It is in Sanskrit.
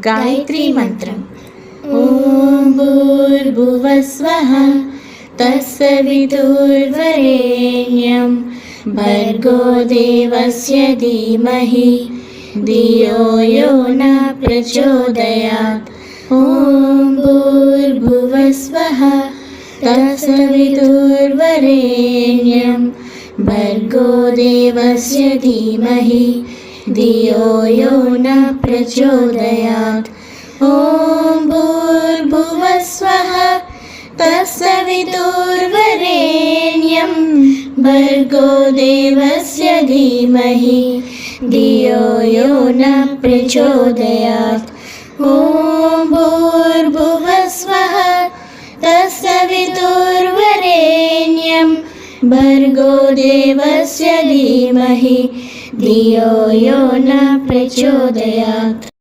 गायत्री मंत्रम्। ॐ भूर्भुवस्वः तत्सवितुर्वरेण्यं भर्गो देवस्य धीमहि धियो यो न प्रचोदयात्। ॐ भूर्भुवस्वः तत्सवितुर्वरेण्यं भर्गो देवस्य धीमहि धियो यो न प्रचोदयात्। ॐ भूर्भुवस्वः तत्सवितुर्वरेण्यं भर्गो देवस्य धीमहि धियो यो न प्रचोदयात्। ॐ भूर्भुवस्वः तत्सवितुर्वरेण्यं भर्गो देवस्य धीमहि धियो यो न प्रचोदयात्।